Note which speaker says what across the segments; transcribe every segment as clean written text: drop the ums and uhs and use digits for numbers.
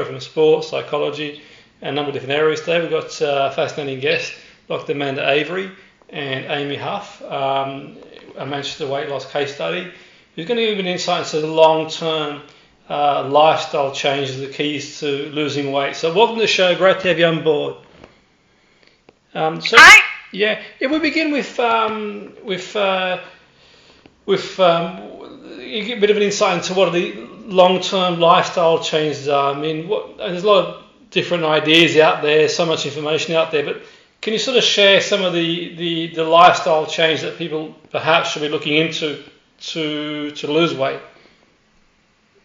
Speaker 1: from sports, psychology, and a number of different areas today. We've got a fascinating guests, Dr. Amanda Avery and Amy HUFF, a Manchester weight loss case study, who's going to give an insight into the long-term lifestyle changes, the keys to losing weight. So welcome to the show. Great to have you on board.
Speaker 2: Hi.
Speaker 1: Yeah, if we begin with a bit of an insight into what are the long-term lifestyle changes are. I mean, there's a lot of different ideas out there, so much information out there, but can you sort of share some of the lifestyle change that people perhaps should be looking into to lose weight?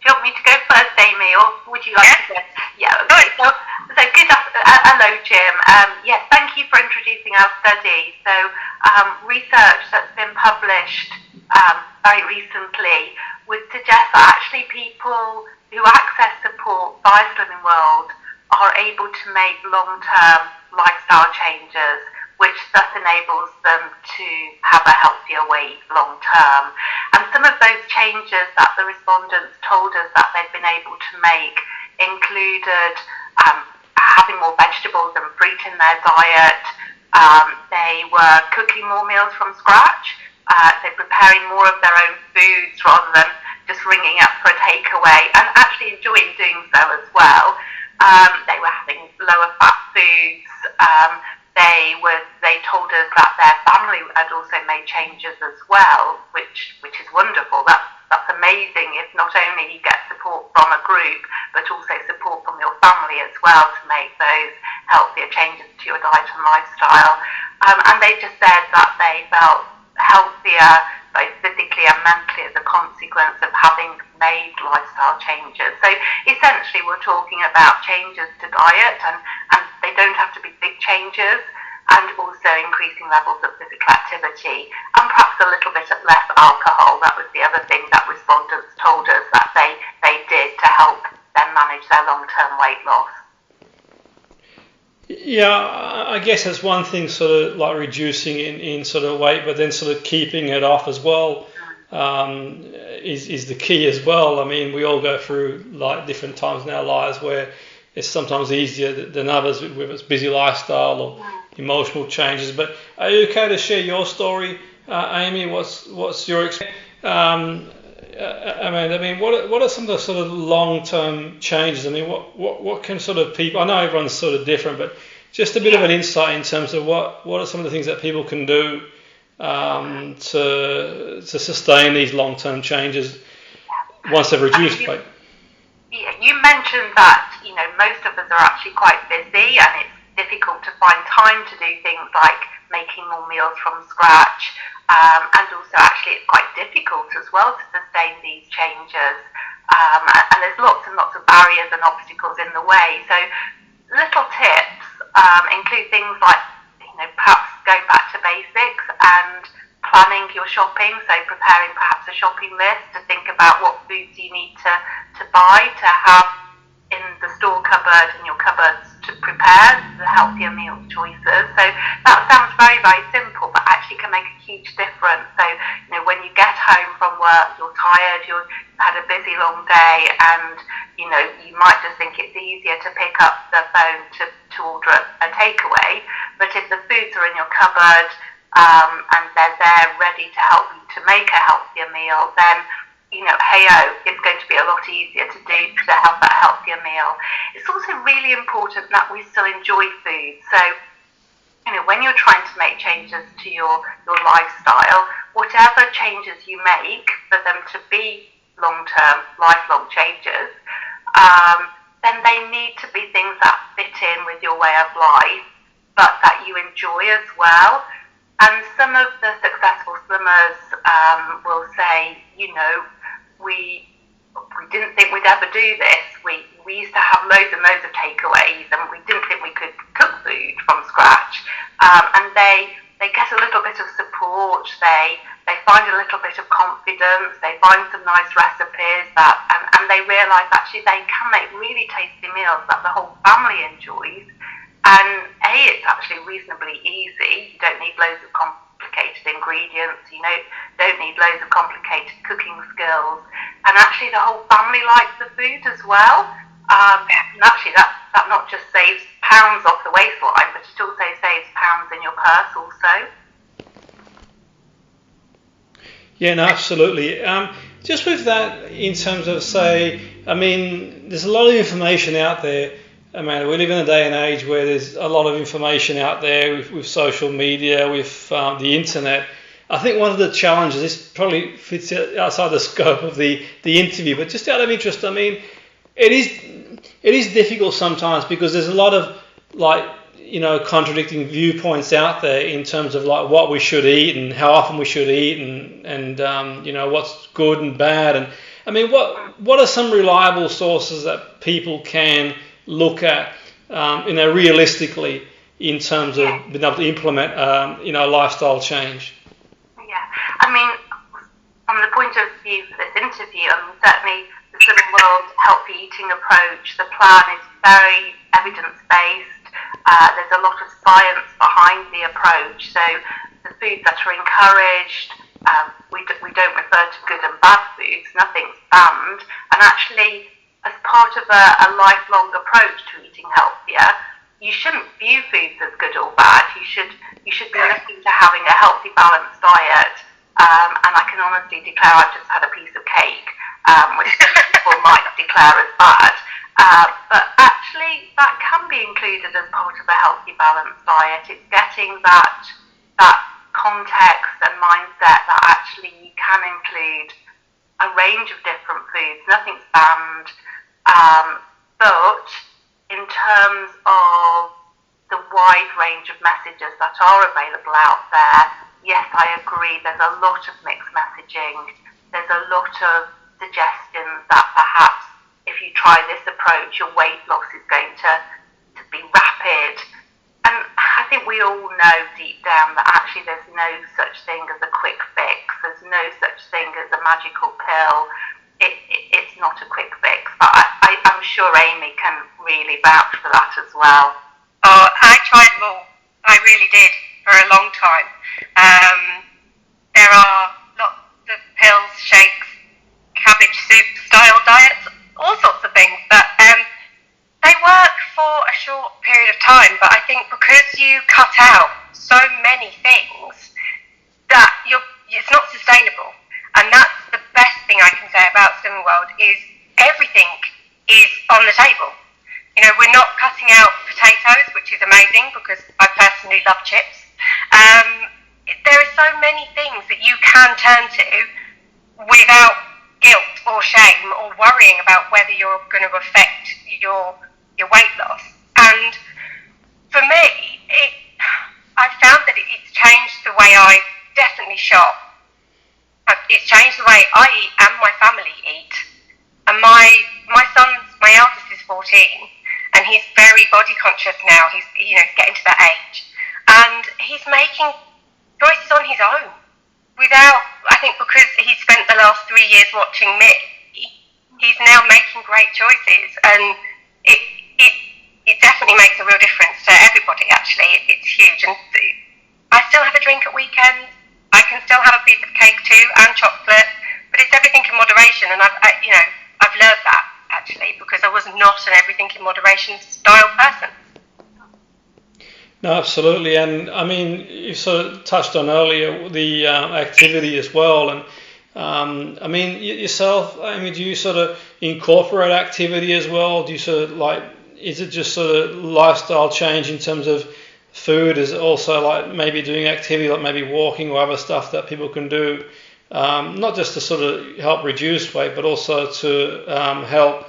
Speaker 2: Do you want me to go first, Amy, or would you like to go? Yeah, okay. So good. Hello, Jim. Yes, thank you for introducing our study. So research that's been published very recently would suggest that actually people who access support via Slimming World are able to make long-term lifestyle changes, which thus enables them to have a healthier weight long term. And some of those changes that the respondents told us that they've been able to make included having more vegetables and fruit in their diet. They were cooking more meals from scratch. They're preparing more of their own foods rather than just ringing up for a takeaway, and actually enjoying doing so as well. They were having lower fat foods. They told us that their family had also made changes as well, which is wonderful. That's amazing if not only you get support from a group, but also support from your family as well to make those healthier changes to your diet and lifestyle. And they just said that they felt healthier both physically and mentally as a consequence of having made lifestyle changes. So essentially we're talking about changes to diet, and they don't have to be big changes, and also increasing levels of physical activity and perhaps a little bit less alcohol. That was the other thing that respondents told us that they did to help them manage their long-term weight loss.
Speaker 1: Yeah, I guess that's one thing, sort of like reducing in sort of weight, but then sort of keeping it off as well is the key as well. I mean, we all go through like different times in our lives where it's sometimes easier than others with its busy lifestyle or emotional changes. But are you okay to share your story, Amy? What's your experience? I mean, what are some of the sort of long-term changes? I mean, what can sort of people? I know everyone's sort of different, but just a bit of an insight in terms of what are some of the things that people can do to sustain these long-term changes once they've reduced weight.
Speaker 2: Yeah, you mentioned that most of us are actually quite busy, and it's difficult to find time to do things like making more meals from scratch. And also actually it's quite difficult as well to sustain these changes, and there's lots and lots of barriers and obstacles in the way. So little tips include things like perhaps going back to basics and planning your shopping, so preparing perhaps a shopping list to think about what foods you need to buy to have in the store cupboard and your cupboards to prepare the healthier meal choices. So that sounds very, very simple, but actually can make a huge difference. So when you get home from work, you're tired, you've had a busy long day, and you might just think it's easier to pick up the phone to order a takeaway. But if the foods are in your cupboard and they're there ready to help you to make a healthier meal, then it's going to be a lot easier to do to have that healthier meal. It's also really important that we still enjoy food. So, when you're trying to make changes to your lifestyle, whatever changes you make for them to be long-term, lifelong changes, then they need to be things that fit in with your way of life, but that you enjoy as well. And some of the successful slimmers will say, we didn't think we'd ever do this. We used to have loads and loads of takeaways, and we didn't think we could cook food from scratch. And they get a little bit of support. They find a little bit of confidence. They find some nice recipes and they realise actually they can make really tasty meals that the whole family enjoys. And it's actually reasonably easy. You don't need loads of complicated ingredients. You don't need loads of complicated cooking skills. And actually the whole family likes the food as well. And actually, that not just saves pounds off the waistline, but it also saves pounds in your purse also.
Speaker 1: Yeah, no, absolutely. Just with that, in terms of, say, I mean, there's a lot of information out there. Amanda, we live in a day and age where there's a lot of information out there with social media, with the internet. I think one of the challenges, this probably fits outside the scope of the interview, but just out of interest, I mean, it is difficult sometimes because there's a lot of contradicting viewpoints out there in terms of like what we should eat and how often we should eat and what's good and bad. And I mean, what are some reliable sources that people can look at realistically in terms of being able to implement lifestyle change?
Speaker 2: Yeah, I mean, from the point of view for this interview, I mean, certainly the Slimming World Healthy Eating approach, the plan is very evidence-based. There's a lot of science behind the approach. So the foods that are encouraged, we don't refer to good and bad foods. Nothing's banned. And actually, as part of a lifelong approach to eating healthier, you shouldn't view foods as good or bad. You should be looking to having a healthy, balanced diet. And I can honestly declare I've just had a piece of cake, which people might declare as bad. But actually, that can be included as part of a healthy, balanced diet. It's getting that context and mindset that actually you can include a range of different foods. Nothing's banned. But in terms of the wide range of messages that are available out there, yes, I agree, there's a lot of mixed messaging. There's a lot of suggestions that perhaps if you try this approach, your weight loss is going to be rapid. And I think we all know deep down that actually there's no such thing as a quick fix. There's no such thing as a magical pill. It's not a quick fix. But I'm sure Amy can really vouch for that as well.
Speaker 3: Oh, I tried them all. I really did for a long time. There are lots of pills, shakes, cabbage soup style diets, all sorts of things that they work for a short period of time, but I think because you cut out so many things that it's not sustainable. And that's the best thing I can say about Slimming World is everything is on the table. You know, we're not cutting out potatoes, which is amazing because I personally love chips. There are so many things that you can turn to without guilt or shame or worrying about whether you're going to affect your weight loss. And for me, I've found that it's changed the way I definitely shop. It's changed the way I eat and my family eat. And my eldest is 14, and he's very body conscious now. He's getting to that age, and he's making choices on his own. I think because he spent the last 3 years watching me, he's now making great choices, and it definitely makes a real difference to everybody. Actually, it's huge. And I still have a drink at weekends. I can still have a piece of cake too, and chocolate, but it's everything in moderation. And I've learned that actually because I was not an everything in moderation style person.
Speaker 1: No, absolutely, and I mean, you sort of touched on earlier the activity as well, and I mean, yourself, I mean, do you sort of incorporate activity as well? Do you sort of is it just sort of lifestyle change in terms of food? Is it also like maybe doing activity, like maybe walking or other stuff that people can do, not just to sort of help reduce weight, but also to help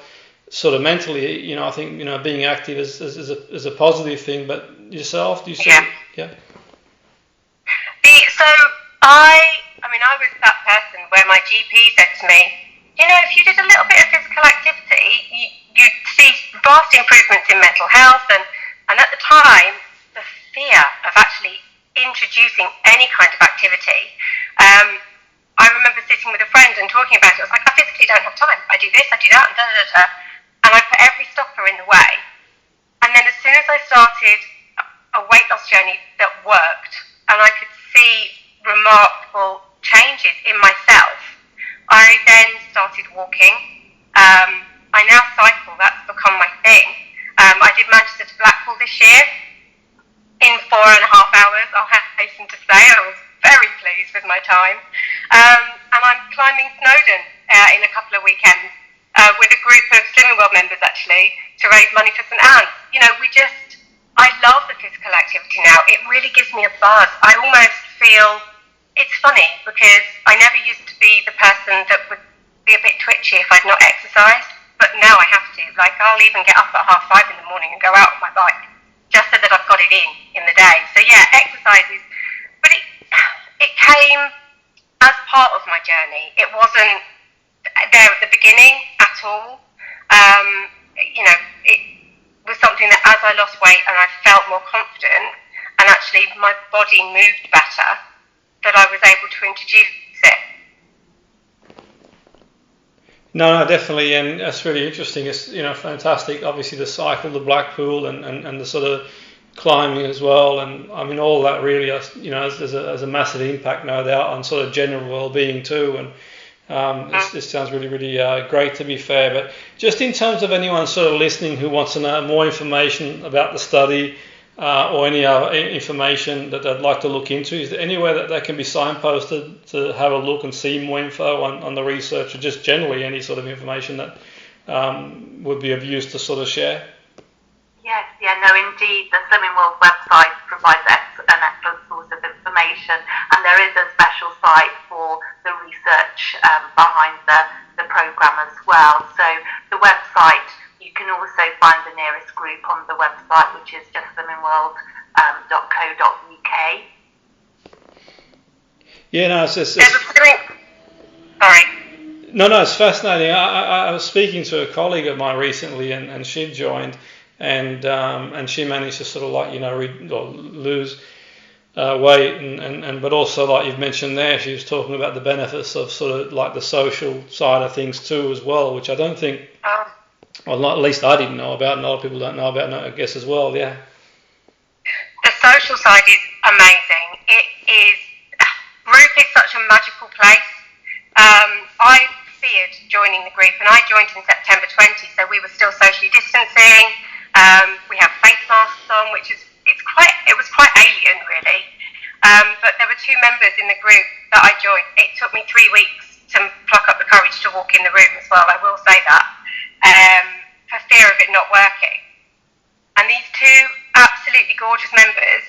Speaker 1: sort of mentally? I think being active is a positive thing. But yourself, do you say? Yeah.
Speaker 3: So I was that person where my GP said to me, if you did a little bit of physical activity, you'd see vast improvements in mental health. And at the time, the fear of actually introducing any kind of activity, I remember sitting with a friend and talking about it. I was like, I physically don't have time. I do this, I do that, and da-da-da-da. And I put every stopper in the way. And then as soon as I started a weight loss journey that worked, and I could see remarkable changes in myself, I then started walking. I now cycle. That's become weekends with a group of Slimming World members actually to raise money for St Anne's. You know, I love the physical activity now. It really gives me a buzz. I almost feel, it's funny because I never used to be the person that would be a bit twitchy if I'd not exercised, but now I have to. Like, I'll even get up at 5:30 in the morning and go out on my bike just so that I've got it in the day. So yeah, exercises, but it came as part of my journey. It wasn't there at the beginning at all. You know, it was something that as I lost weight and I felt more confident and actually my body moved better, that I was able to introduce it.
Speaker 1: No, definitely, and that's really interesting. It's, you know, fantastic. Obviously, the cycle, the Blackpool, and the sort of climbing as well, and I mean all that really, you know, has a massive impact, no doubt, on sort of general well-being too. And this sounds really, really great, to be fair. But just in terms of anyone sort of listening who wants to know more information about the study or any other information that they'd like to look into, is there anywhere that they can be signposted to have a look and see more info on the research, or just generally any sort of information that would be of use to sort of share?
Speaker 2: Yes, yeah, no, indeed, the Slimming World website provides an excellent source of information, and there is a special site for the research behind the programme as well. So the website, you can also find the nearest group on the website, which is just slimmingworld.co.uk.
Speaker 1: Yeah, no, it's just...
Speaker 3: Sorry.
Speaker 1: No, it's fascinating. I was speaking to a colleague of mine recently, and she joined, and she managed to sort of, like, you know, lose weight, and but also, like you've mentioned there, she was talking about the benefits of sort of like the social side of things too as well, which I don't think, well, not, at least I didn't know about, and a lot of people don't know about, I guess, as well. Yeah.
Speaker 3: The social side is amazing. Group is such a magical place. I feared joining the group, and I joined in September 20, so we were still socially distancing. We have face masks on, which it was quite alien, really. But there were two members in the group that I joined. It took me 3 weeks to pluck up the courage to walk in the room as well, I will say that, for fear of it not working. And these two absolutely gorgeous members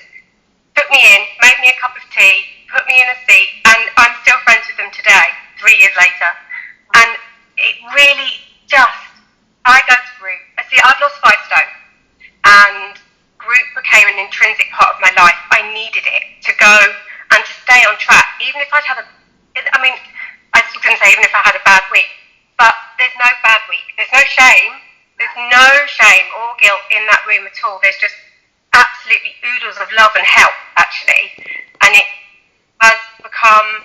Speaker 3: took me in, made me a cup of tea, put me in a seat, and I'm still friends with them today, 3 years later. And it really I go to group. I've lost 5 stone, and group became an intrinsic part of my life. I needed it to go and to stay on track, even if I was going to say even if I had a bad week, but there's no bad week. There's no shame. There's no shame or guilt in that room at all. There's just absolutely oodles of love and help, actually, and it has become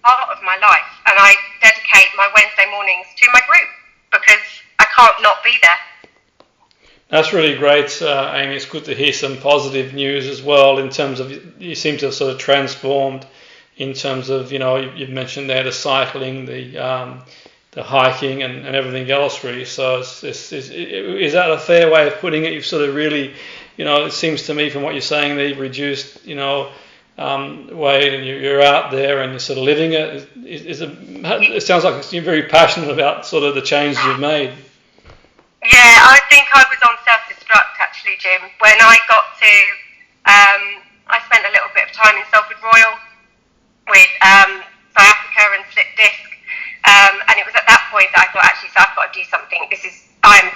Speaker 3: part of my life, and I dedicate my Wednesday mornings to my group because I can't not be there.
Speaker 1: That's really great, Amy. It's good to hear some positive news as well, in terms of, you seem to have sort of transformed in terms of, you know, you've mentioned there the cycling, the hiking and everything else, really. So is that a fair way of putting it? You've sort of really, you know, it seems to me from what you're saying that you've reduced, you know, weight, and you're out there and you're sort of living it. It sounds like you're very passionate about sort of the changes you've made.
Speaker 3: Yeah, I think I was on self-destruct, actually, Jim, when I got to, I spent a little bit of time in Salford Royal with sciatica and slip disc, and it was at that point that I thought, actually, so I've got to do something. I'm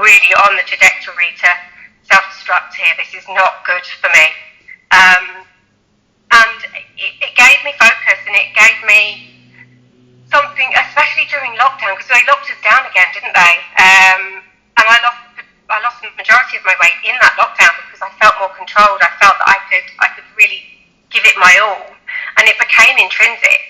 Speaker 3: really on the trajectory to self-destruct here. This is not good for me. And it gave me focus, and it gave me something, especially during lockdown, because they locked us down again, didn't they? And I lost the majority of my weight in that lockdown because I felt more controlled. I felt that I could really give it my all, and it became intrinsic.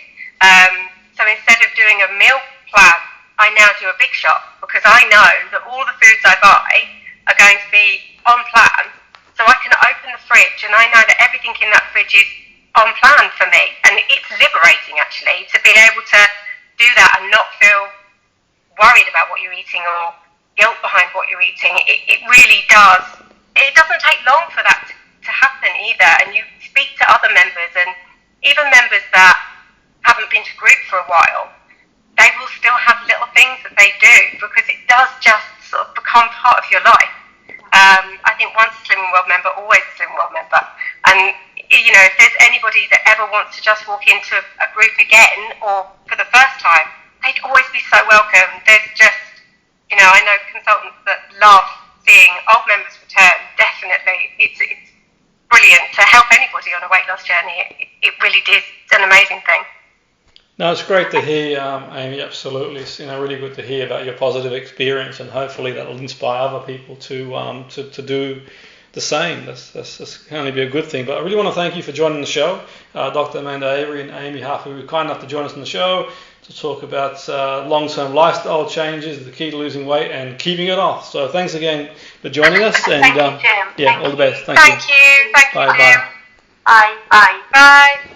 Speaker 3: So instead of doing a meal plan, I now do a big shop, because I know that all the foods I buy are going to be on plan. So I can open the fridge, and I know that everything in that fridge is on plan for me, and it's liberating, actually, to be able to do that and not feel worried about what you're eating or guilt behind what you're eating. It really does. It doesn't take long for that to happen either, and you speak to other members, and even members that haven't been to group for a while, they will still have little things that they do because it does just sort of become part of your life. I think once a Slimming World member, always a Slimming World member. And, you know, if there's anybody that ever wants to just walk into a group again or for the first time, they'd always be so welcome. There's just, you know, I know consultants that love seeing old members return. Definitely. It's brilliant to help anybody on a weight loss journey. It really is an amazing thing.
Speaker 1: No, it's great to hear, Amy. Absolutely, it's really good to hear about your positive experience, and hopefully that will inspire other people to do the same. That's can only be a good thing. But I really want to thank you for joining the show, Dr. Amanda Avery and Amy HUFF, who were kind enough to join us on the show to talk about long-term lifestyle changes, the key to losing weight, and keeping it off. So thanks again for joining us, and
Speaker 2: thank you, Jim.
Speaker 1: all the best.
Speaker 3: Thank you. Thank you,
Speaker 1: Bye.
Speaker 3: Jim.
Speaker 2: Bye. Bye.
Speaker 3: Bye.